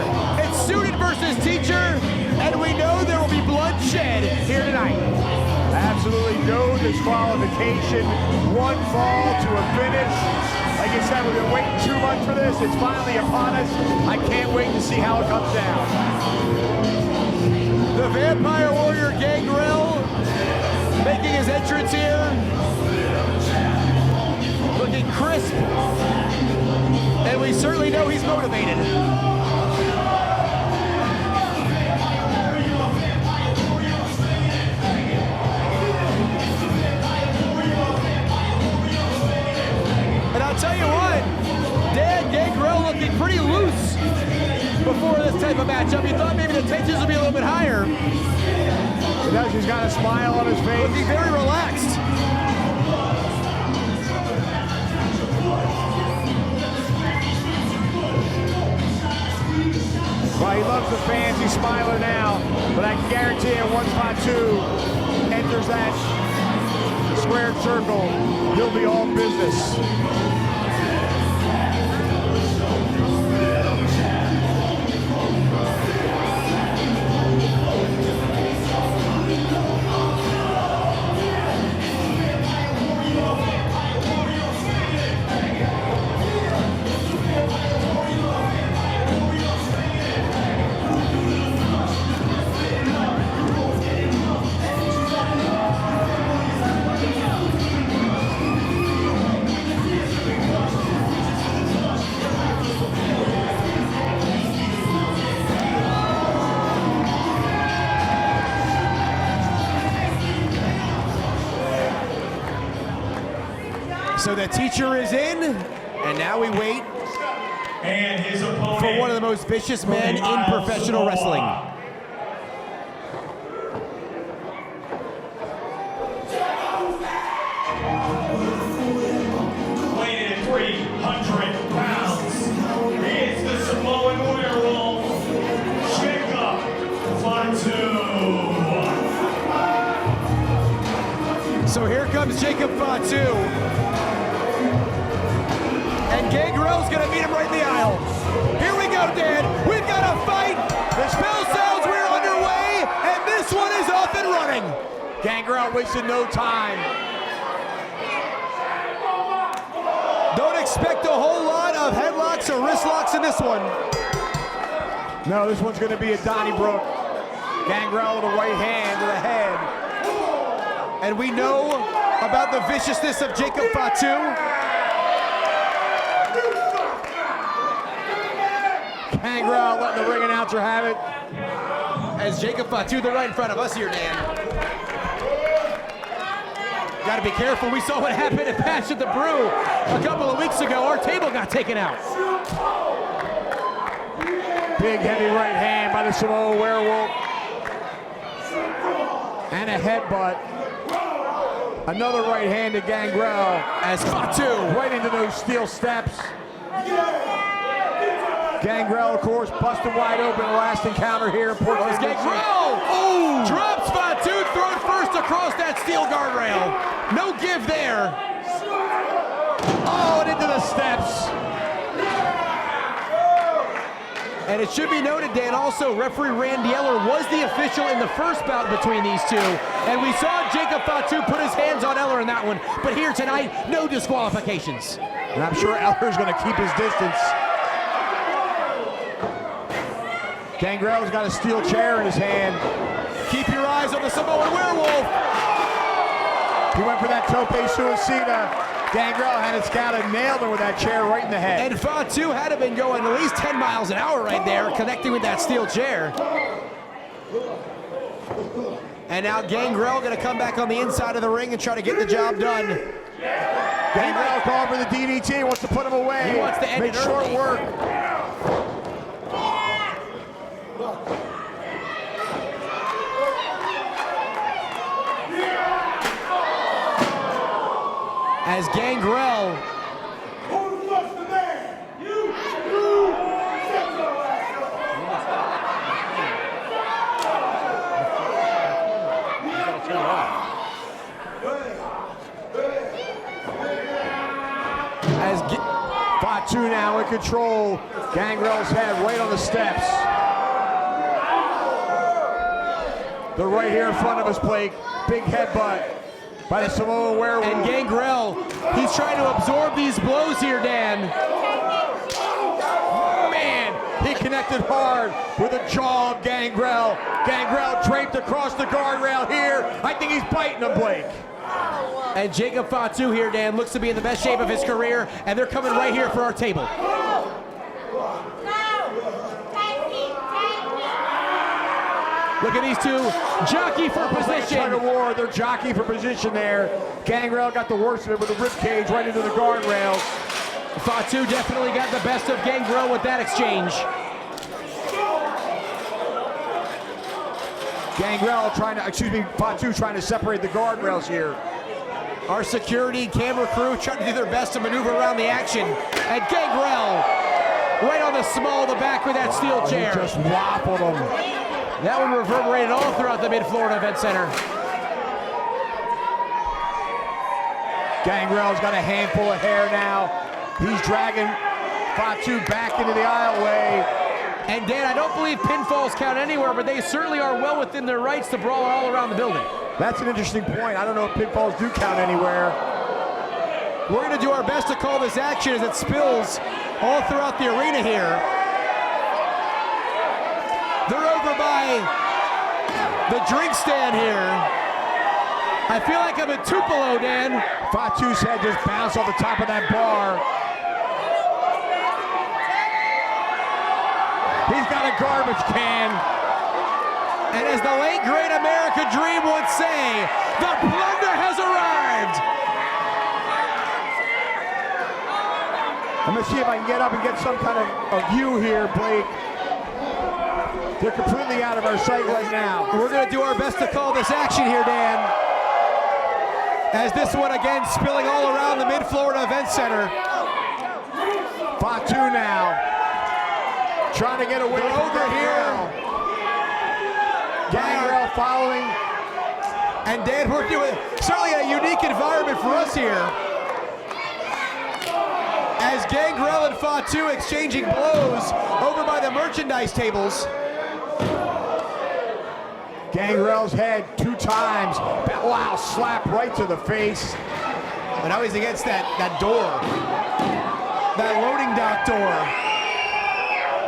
here. It's student versus teacher, and we know there will be bloodshed here tonight. Absolutely no disqualification. One fall to a finish. Like I said, we've been waiting 2 months for this. It's finally upon us. I can't wait to see how it comes down. The Vampire Warrior Gangrel making his entrance here. Looking crisp. And we certainly know he's motivated. And I'll tell you what, Dan Gangrel looking pretty loose before this type of matchup. You thought maybe the tensions would be a little bit higher. He does, he's got a smile on his face. Looking very relaxed. Well, he loves the fans, he's smiling now, but I can guarantee you once Fatu enters that squared circle, he'll be all business. So the teacher is in, and now we wait and his opponent for one of the most vicious men in professional wrestling. Weighing in at 300 pounds, it's the Samoan werewolf, Jacob Fatu. So here comes Jacob Fatu. And Gangrel's gonna meet him right in the aisle. Here we go, Dan. We've got a fight. The bell sounds, we're underway, and this one is up and running. Gangrel wasted no time. Don't expect a whole lot of headlocks or wrist locks in this one. No, this one's gonna be a Donnybrook. Gangrel with a right hand to the head. And we know about the viciousness of Jacob Fatu. Gangrel letting the ring announcer have it. As Jacob Fatu, they're right in front of us here, Dan. Gotta be careful. We saw what happened at Patch at the Brew a couple of weeks ago. Our table got taken out. Big heavy right hand by the Samoan werewolf. And a headbutt. Another right hand to Gangrel As Fatu right into those steel steps. Gangrel, of course, busted wide open last encounter here in Port Lauderdale. Gangrel! Oh! Drops Fatu, thrown first across that steel guardrail. No give there. Oh, and into the steps. And it should be noted, Dan, also referee Randy Eller was the official in the first bout between these two. And we saw Jacob Fatu put his hands on Eller in that one. But here tonight, no disqualifications. And I'm sure Eller's going to keep his distance. Gangrel's got a steel chair in his hand. Keep your eyes on the Samoan werewolf. He went for that tope suicida. Gangrel had it scouted, nailed him with that chair right in the head. And Fatu had to been going at least 10 miles an hour right there, connecting with that steel chair. And now Gangrel gonna come back on the inside of the ring and try to get the job done. Gangrel calling for the DDT, wants to put him away. He wants to end Make it short early. work. As Gangrel Fatu now in control. Gangrel's head right on the steps. They're right here in front of us, Blake. Big headbutt by the Samoan werewolf. And Gangrel, he's trying to absorb these blows here, Dan. Man, he connected hard with the jaw of Gangrel. Gangrel draped across the guardrail here. I think he's biting him, Blake. And Jacob Fatu here, Dan, looks to be in the best shape of his career, and they're coming right here for our table. Look at these two jockey for position. Tug of war, they're jockeying for position there. Gangrel got the worst of it with the rib cage right into the guardrails. Fatu definitely got the best of Gangrel with that exchange. Fatu trying to separate the guardrails here. Our security camera crew trying to do their best to maneuver around the action. And Gangrel right on the small of the back with that steel chair. He just whoppled him. That one reverberated all throughout the Mid-Florida Event Center. Gangrel's got a handful of hair now. He's dragging Fatu back into the aisleway. And Dan, I don't believe pinfalls count anywhere, but they certainly are well within their rights to brawl all around the building. That's an interesting point. I don't know if pinfalls do count anywhere. We're going to do our best to call this action as it spills all throughout the arena here. They're over by the drink stand here. I feel like I'm at Tupelo, Dan. Fatu's head just bounced off the top of that bar. He's got a garbage can. And as the late great America Dream would say, the plunder has arrived. I'm gonna see if I can get up and get some kind of view here, Blake. They're completely out of our sight right now. We're gonna do our best to call this action here, Dan. As this one again spilling all around the Mid-Florida Event Center. Fatu now trying to get away over here. Gangrel following. And Dan, we're doing certainly a unique environment for us here. As Gangrel and Fatu exchanging blows over by the merchandise tables. Gangrel's head 2 times. Wow, slap right to the face. And now he's against that door. That loading dock door.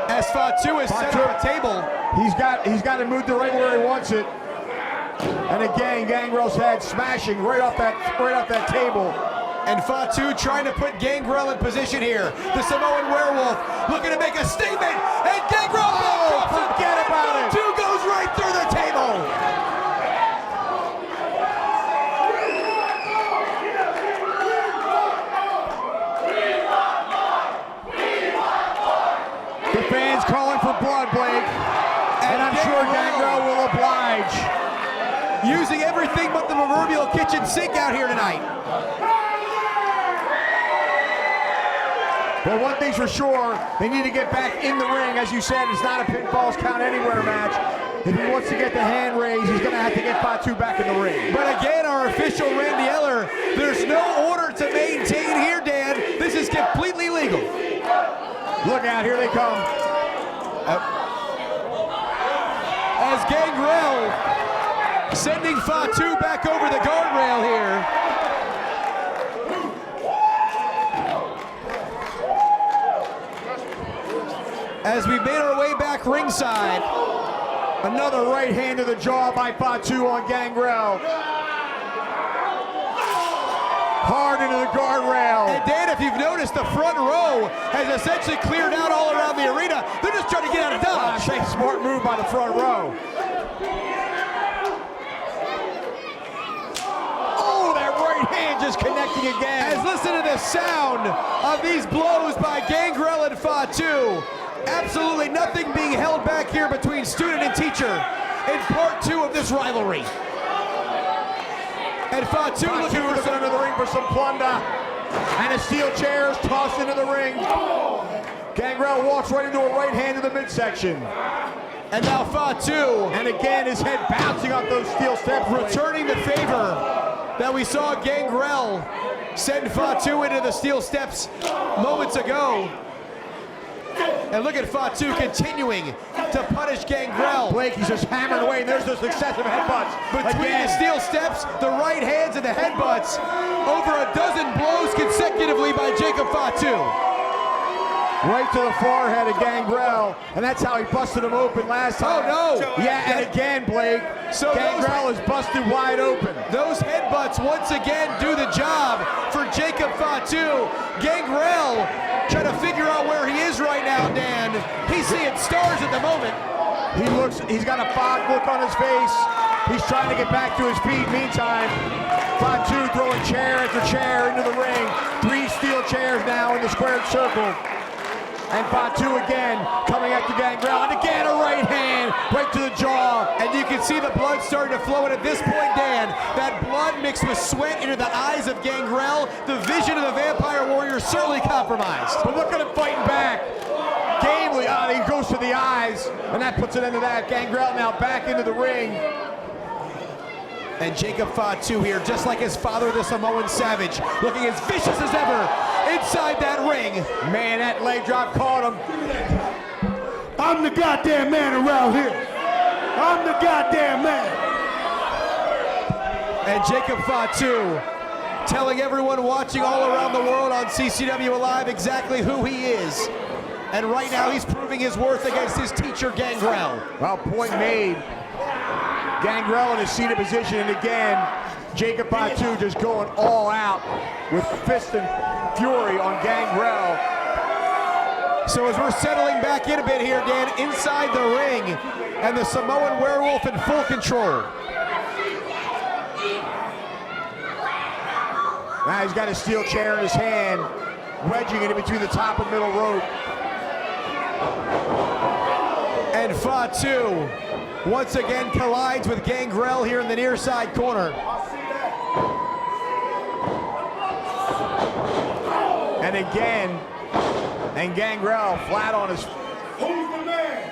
As Fatu is set up a table. He's got to move to right where he wants it. And again, Gangrel's head smashing right off that table. And Fatu trying to put Gangrel in position here. The Samoan werewolf looking to make a statement. And Gangrel, forget about it. Fatu goes right through the table. The fans calling for blood, Blake. And I'm sure Gangrel will oblige. Using everything but the proverbial kitchen sink out here tonight. Well, one thing's for sure, they need to get back in the ring. As you said, it's not a pinfalls count anywhere match. If he wants to get the hand raised, he's going to have to get Fatu back in the ring. But again, our official Randy Eller, there's no order to maintain here, Dan. This is completely legal. Look out, here they come. As Gangrel sending Fatu back over the guardrail here. As we made our way back ringside. Another right hand to the jaw by Fatu on Gangrel. Hard into the guardrail. And Dan, if you've noticed, the front row has essentially cleared out all around the arena. They're just trying to get out of dodge. Smart move by the front row. Oh, that right hand just connecting again. As listen to the sound of these blows by Gangrel and Fatu. Absolutely nothing being held back here between student and teacher in part 2 of this rivalry. And Fatu looking under the ring for some plunder. And a steel chair is tossed into the ring. Gangrel walks right into a right hand in the midsection. And now Fatu. And again, his head bouncing off those steel steps. Returning the favor that we saw Gangrel Send Fatu into the steel steps moments ago. And look at Fatu continuing to punish Gangrel. Blake, he's just hammering away, and there's those successive headbutts. Between the steel steps, the right hands, and the headbutts. Over a dozen blows consecutively by Jacob Fatu. Right to the forehead of Gangrel, and that's how he busted him open last time. Oh no! Yeah, and again, Blake, so Gangrel is busted wide open. Those headbutts once again do the job for Jacob Fatu. Gangrel trying to figure out where he is right now, Dan. He's seeing stars at the moment. He's got a fogged look on his face. He's trying to get back to his feet. Meantime, Fatu throwing chair after chair into the ring. 3 steel chairs now in the squared circle. And Fatu again coming at the Gangrel, and again a right hand right to the jaw. And you can see the blood starting to flow, and at this point, Dan, that blood mixed with sweat into the eyes of Gangrel, the vision of the Vampire Warrior certainly compromised. But look at him fighting back. Gamely, he goes to the eyes, and that puts an end to that. Gangrel now back into the ring. And Jacob Fatu here, just like his father, the Samoan Savage, looking as vicious as ever inside that ring. Man, that leg drop caught him. I'm the goddamn man around here. I'm the goddamn man. And Jacob Fatu telling everyone watching all around the world on CCW Alive exactly who he is. And right now he's proving his worth against his teacher, Gangrel. Well, point made. Gangrel in a seated position, and again, Jacob Fatu just going all out with fist and fury on Gangrel. So as we're settling back in a bit here, Dan, inside the ring, and the Samoan Werewolf in full control. Now he's got a steel chair in his hand, wedging it in between the top and middle rope. And Fatu once again collides with Gangrel here in the near side corner. And again, and Gangrel flat on his... Who's the man?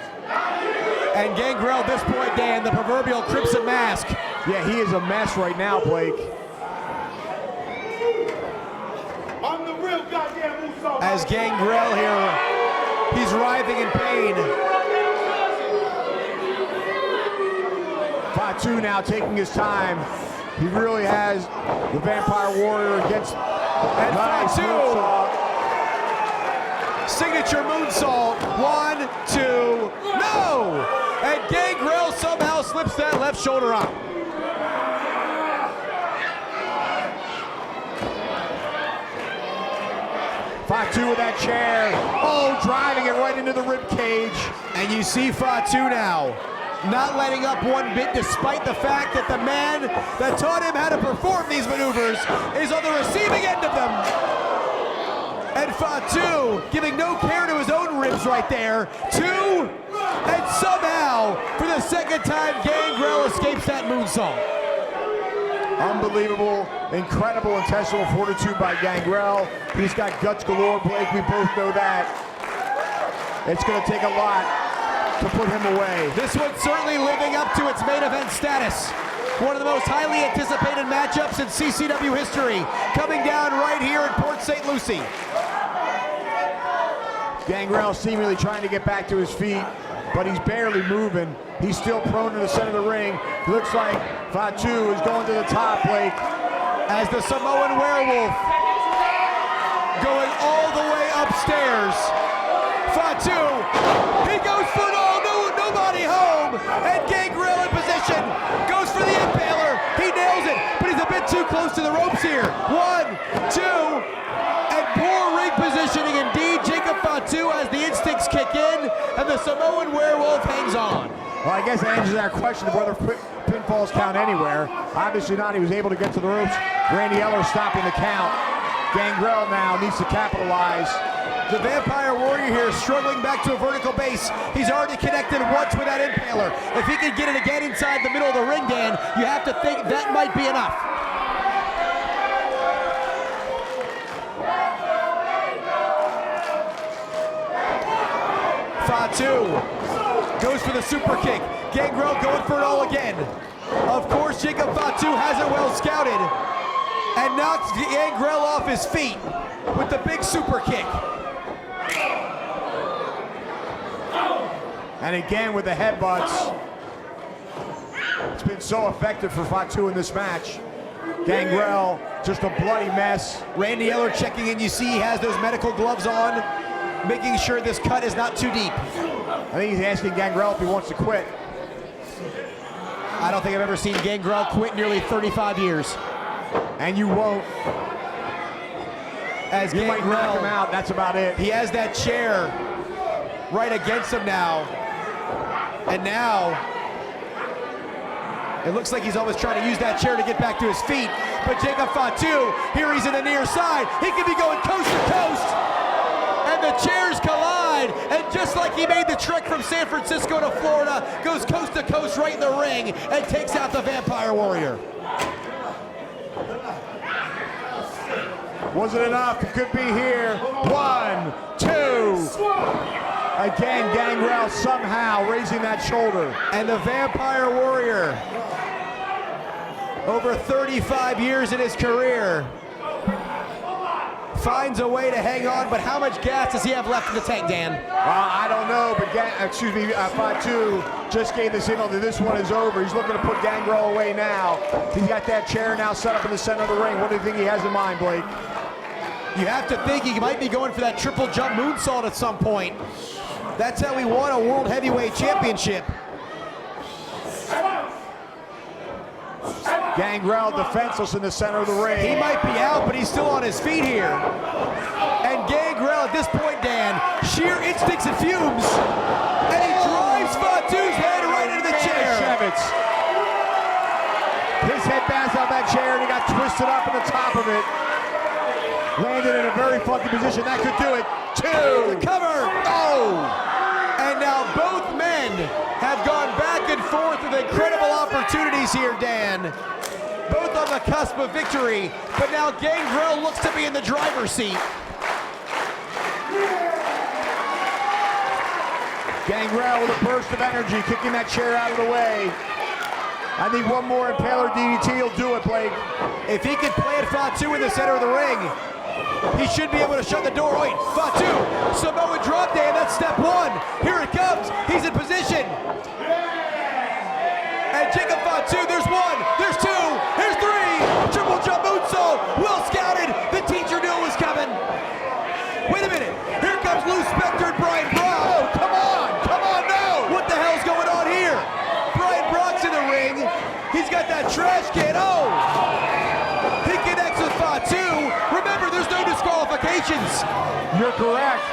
And Gangrel at this point, Dan, the proverbial Crimson Mask. Yeah, he is a mess right now, Blake. I'm the real goddamn Uso. As Gangrel here, he's writhing in pain. Fatu now taking his time. He really has the Vampire Warrior against... And nice Fatu, moonsault. signature moonsault. 1, 2, no! And Gangrel somehow slips that left shoulder up. Fatu with that chair. Oh, driving it right into the rib cage. And you see Fatu now, not letting up one bit despite the fact that the man that taught him how to perform these maneuvers is on the receiving end of them. And Fatu giving no care to his own ribs right there. 2, and somehow, for the second time, Gangrel escapes that moonsault. Unbelievable, incredible intestinal fortitude by Gangrel. He's got guts galore, Blake, we both know that. It's gonna take a lot to put him away. This one's certainly living up to its main event status. One of the most highly anticipated matchups in CCW history, coming down right here in Port St. Lucie. Gangrel seemingly trying to get back to his feet, but he's barely moving. He's still prone to the center of the ring. Looks like Fatu is going to the top, Blake. As the Samoan Werewolf going all the way upstairs. Fatu, he goes for it all, nobody home, and Gangrel in position, goes for the impaler, he nails it, but he's a bit too close to the ropes here. 1, 2, and poor ring positioning indeed. Jacob Fatu as the instincts kick in, and the Samoan Werewolf hangs on. Well, I guess that answers our question of whether pinfalls count anywhere. Obviously not, he was able to get to the ropes. Randy Eller stopping the count. Gangrel now needs to capitalize. The Vampire Warrior here struggling back to a vertical base. He's already connected once with that impaler. If he could get it again inside the middle of the ring, Dan, you have to think that might be enough. Fatu goes for the super kick. Gangrel going for it all again. Of course, Jacob Fatu has it well scouted. and knocks Gangrel off his feet with the big super kick. And again with the headbutts. It's been so effective for Fatu in this match. Gangrel, just a bloody mess. Randy Eller checking in. You see he has those medical gloves on, making sure this cut is not too deep. I think he's asking Gangrel if he wants to quit. I don't think I've ever seen Gangrel quit in nearly 35 years. And you won't. As You might knock him Gangrel, out, that's about it. he has that chair right against him now. And now, it looks like he's always trying to use that chair to get back to his feet. But Jacob Fatu, here he's in the near side. He could be going coast to coast. And the chairs collide. And just like he made the trek from San Francisco to Florida, goes coast to coast right in the ring and takes out the Vampire Warrior. Was it enough? It could be here. 1, 2. Again, Gangrel somehow raising that shoulder. And the Vampire Warrior, over 35 years in his career, finds a way to hang on, but how much gas does he have left in the tank, Dan? Well, I don't know, but Fatu just gave the signal that this one is over. He's looking to put Gangrel away now. He's got that chair now set up in the center of the ring. What do you think he has in mind, Blake? You have to think he might be going for that triple jump moonsault at some point. That's how he won a World Heavyweight Championship. Gangrel defenseless in the center of the ring. He might be out, but he's still on his feet here. And Gangrel at this point, Dan, sheer instincts and fumes. And he drives Fatu's head right into the chair. His head bounced out that chair and he got twisted up in the top of it. Landed in a very funky position. That could do it. 2. The cover. Oh! And now both men have gone back and forth with incredible opportunities here, Dan. Both on the cusp of victory, but now Gangrel looks to be in the driver's seat. Gangrel with a burst of energy, kicking that chair out of the way. I think one more Impaler DDT will do it, Blake. If he can plant Fatu in the center of the ring, he should be able to shut the door. Wait, Fatu, Samoan drop, Dan, that's step 1. Here it comes, he's in position. And Jacob Fatu, there's 1, there's 2, there's 3. Triple jump moonsault, well scouted. The teacher knew it was coming. Wait a minute, here comes Lou Spector and Brian Brock. Oh, come on, no! What the hell's going on here? Brian Brock's in the ring. He's got that trash can. Oh! He connects with Fatu. Remember, there's no disqualifications. You're correct.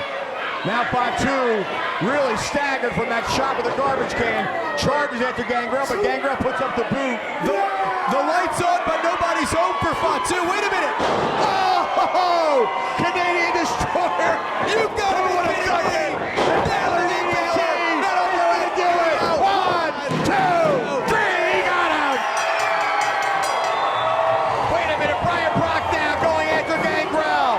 Now Fatu really staggered from that shot with the garbage can. Charges after Gangrel, but Gangrel puts up the boot. The lights on, but nobody's home for Fatu. Wait a minute. Oh! Canadian Destroyer! You've got to be kidding me. That'll be Do it! 1, 2, 3! He got him! Wait a minute, Brian Brock now going after Gangrel.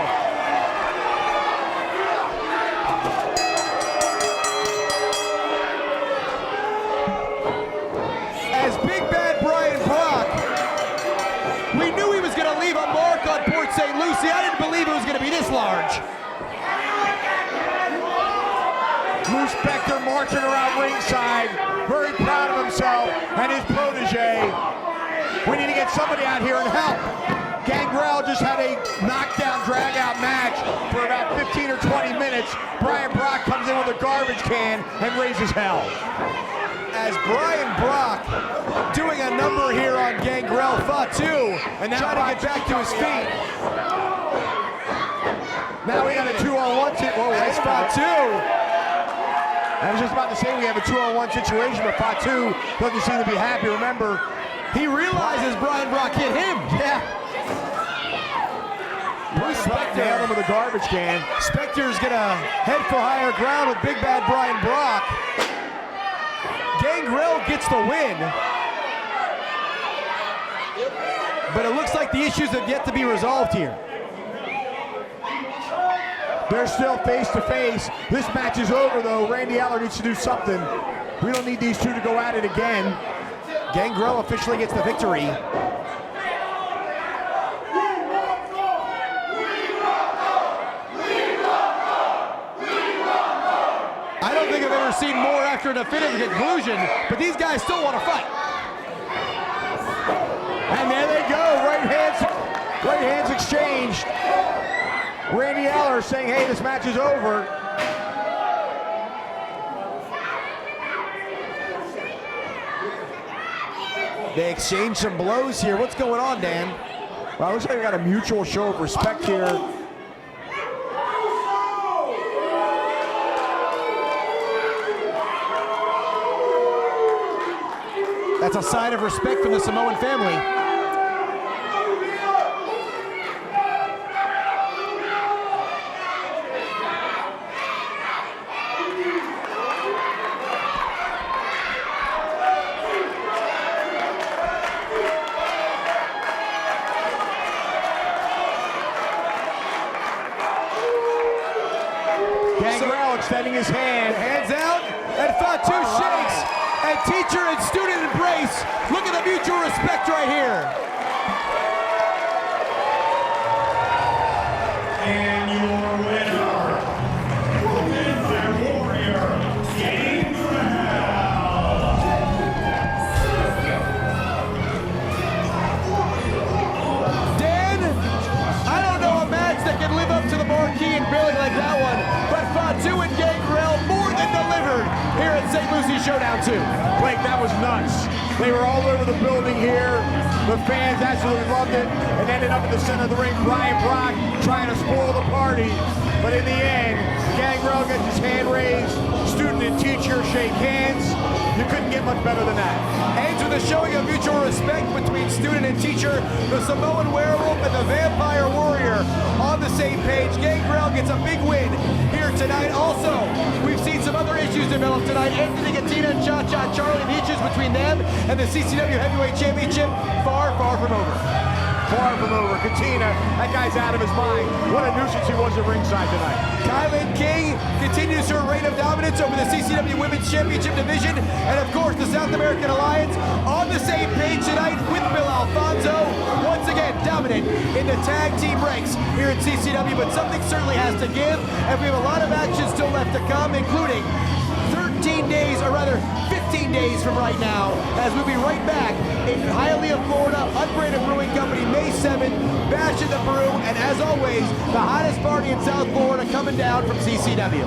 As Big Bad Brian Brock, we knew he was going to leave a mark on Port St. Lucie. I didn't believe it was going to be this large. Lou Spector marching around ringside, very proud of himself and his protege. We need to get somebody out here and help. Gangrel just had a knockdown, drag-out match for about 15 or 20 minutes. Brian Brock comes in with a garbage can and raises hell. As Brian Brock doing a number here on Gangrel, Fatu, and now trying to get back to his feet. Now we got a 2-on-1 situation. Whoa, As Fatu. I was just about to say we have a 2-on-1 situation, but Fatu doesn't seem to be happy. Remember, he realizes Brian Brock hit him. yeah. Bruce Spector nailed him with a garbage can. Spector's gonna head for higher ground with Big Bad Brian Brock. Gangrel gets the win. But it looks like the issues have yet to be resolved here. They're still face to face. This match is over though. Randy Eller needs to do something. We don't need these two to go at it again. Gangrel officially gets the victory. after a definitive conclusion, but these guys still want to fight. And there they go, right hands exchanged. Randy Eller saying, hey, this match is over. They exchange some blows here. What's going on, Dan? Well, it looks like we got a mutual show of respect here. That's a sign of respect from the Samoan family. Gangrel extending his hand. Hands out, and Fatu shakes, and teacher and student embrace. Look at the mutual respect right here. And your winner, Women's Warrior, Gangrel. Dan, I don't know a match that can live up to the marquee and billing like that one, but Fatu and Gangrel more than delivered here at St. Lucie Showdown 2. Blake, that was nuts. They were all over the building here. The fans absolutely loved it. And ended up in the center of the ring, Brian Brock trying to spoil the party. But in the end, Gangrel gets his hand raised. Student and teacher shake hands. You couldn't get much better than that. Ends with a showing of mutual respect between student and teacher. The Samoan werewolf and the vampire warrior on the same page. Gangrel gets a big win here tonight. Also, we've seen some other issues develop tonight. Anthony Gattina and Cha-Cha Charlie, the issues between them and the CCW Heavyweight Championship, far from over. Far from over. Katina, that guy's out of his mind. What a nuisance he was at ringside tonight. Kylan King continues her reign of dominance over the CCW Women's Championship division. And of course, the South American Alliance on the same page tonight with Bill Alfonso. Once again, dominant in the tag team ranks here at CCW. But something certainly has to give. And we have a lot of action still left to come, including 13 days, or rather 15 days from right now, as we'll be right back in Hialeah, Florida, Unbranded Brewing Company, May 7th, Bash in the Brew, and as always, the hottest party in South Florida coming down from CCW.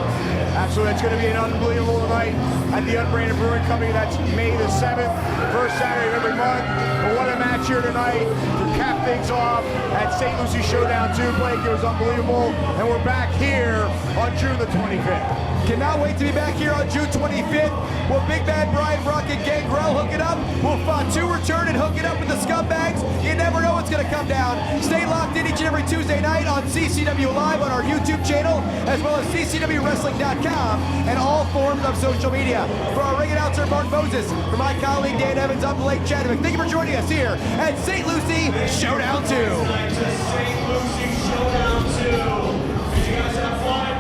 Absolutely, it's going to be an unbelievable night at the Unbranded Brewing Company. That's May the 7th, first Saturday of every month. But what a match here tonight to cap things off at St. Lucie Showdown 2. Blake, it was unbelievable. And we're back here on June the 25th. Cannot wait to be back here on June 25th. Will Big Bad Brian Brock and Gangrel hook it up? Will Fatu return and hook it up with the scumbags? You never know what's going to come down. Stay locked in each and every Tuesday night on CCW Live on our YouTube channel, as well as CCWWrestling.com and all forms of social media. For our ring announcer, Mark Moses, for my colleague, Dan Evans, I'm Blake Chadwick. Thank you for joining us here at St. Lucie Showdown 2. Tonight to St. Lucie Showdown 2. Did you guys have fun?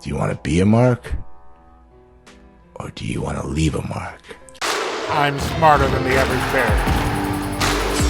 Do you want to be a mark? Or do you want to leave a mark? I'm smarter than the average bear.